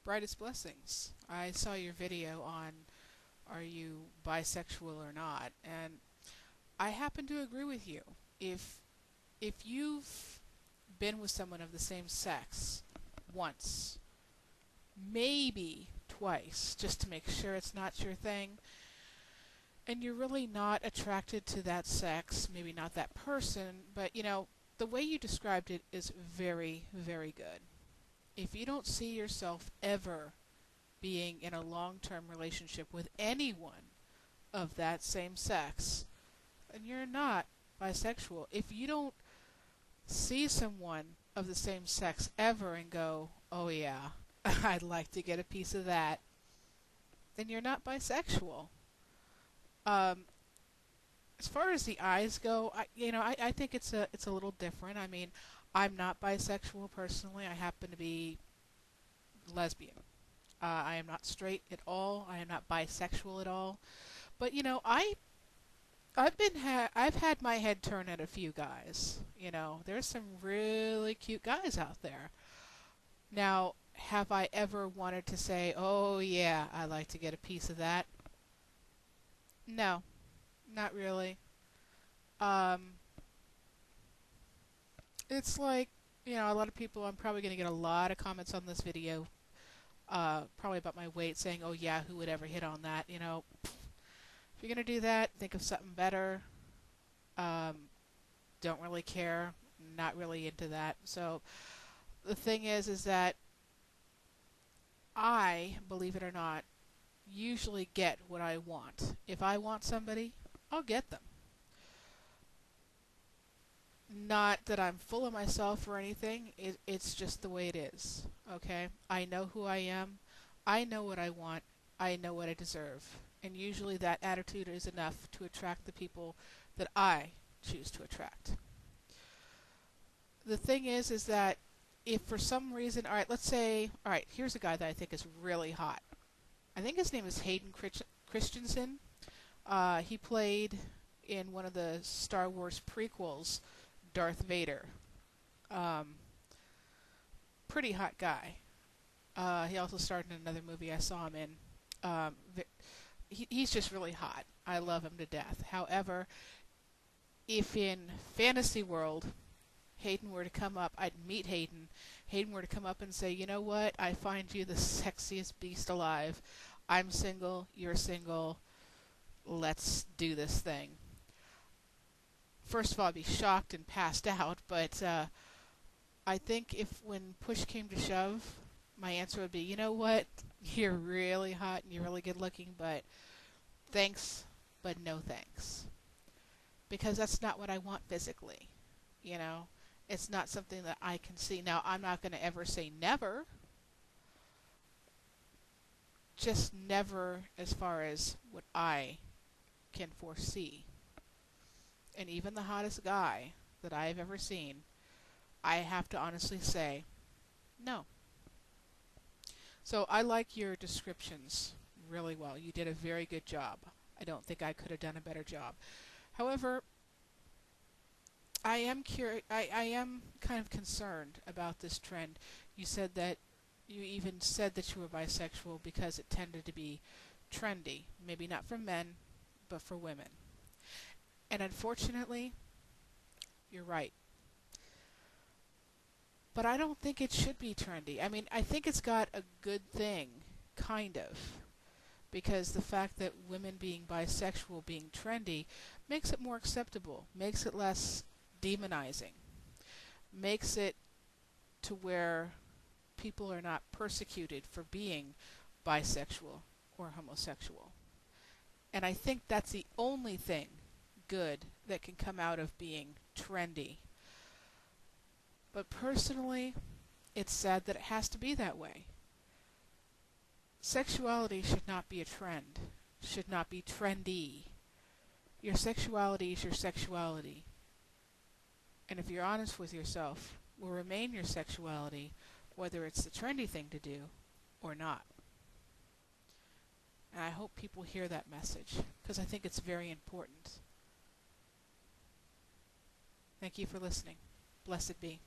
Brightest blessings. I saw your video on are you bisexual or not, and I happen to agree with you. If if you've been with someone of the same sex once, maybe twice, just to make sure it's not your thing, and you're really not attracted to that sex, maybe not that person, but the way you described it is very, very good. If you don't see yourself ever being in a long-term relationship with anyone of that same sex, then you're not bisexual. If you don't see someone of the same sex ever and go, oh yeah, I'd like to get a piece of that, then you're not bisexual. Um, as far as the eyes go, I think it's a little different. I mean, I'm not bisexual personally. I happen to be lesbian. I am not straight at all. I am not bisexual at all. But I've had my head turned at a few guys. There's some really cute guys out there. Now, have I ever wanted to say, "Oh yeah, I'd like to get a piece of that"? No, not really. Um, it's like, a lot of people. I'm probably going to get a lot of comments on this video, probably about my weight, saying, "Oh yeah, who would ever hit on that?" If you're going to do that, think of something better. Um, don't really care. Not really into that. So the thing is that I, believe it or not, usually get what I want. If I want somebody, I'll get them. Not that I'm full of myself or anything. It's just the way it is. Okay? I know who I am. I know what I want. I know what I deserve. And usually that attitude is enough to attract the people that I choose to attract. The thing is that if for some reason, all right, let's say, all right, here's a guy that I think is really hot. I think his name is Hayden Christensen. He played in one of the Star Wars prequels, Darth Vader. Um, Pretty hot guy. He also starred in another movie I saw him in. He's just really hot. I love him to death. However, if in fantasy world Hayden were to come up, I'd meet Hayden. Hayden were to come up and say, "You know what? I find you the sexiest beast alive. I'm single. You're single. Let's do this thing." First of all, I'd be shocked and passed out, but I think if when push came to shove, my answer would be, "You know what? You're really hot and you're really good looking, but thanks, but no thanks." Because that's not what I want physically. You know, it's not something that I can see. Now, I'm not going to ever say never, just never as far as what I can foresee. And even the hottest guy that I've ever seen, I have to honestly say, no. So I like your descriptions really well. You did a very good job. I don't think I could have done a better job. However, I am I am kind of concerned about this trend. You said that you even said that you were bisexual because it tended to be trendy. Maybe not for men, but for women. And unfortunately, you're right. But I don't think it should be trendy. I mean, I think it's got a good thing, kind of. Because the fact that women being bisexual, being trendy, makes it more acceptable, makes it less demonizing, makes it to where people are not persecuted for being bisexual or homosexual. And I think that's the only thing good that can come out of being trendy. But personally, it's sad that it has to be that way. Sexuality should not be a trend, should not be trendy. Your sexuality is your sexuality. And if you're honest with yourself, will remain your sexuality, whether it's the trendy thing to do or not. And I hope people hear that message, because I think it's very important. Thank you for listening. Blessed be.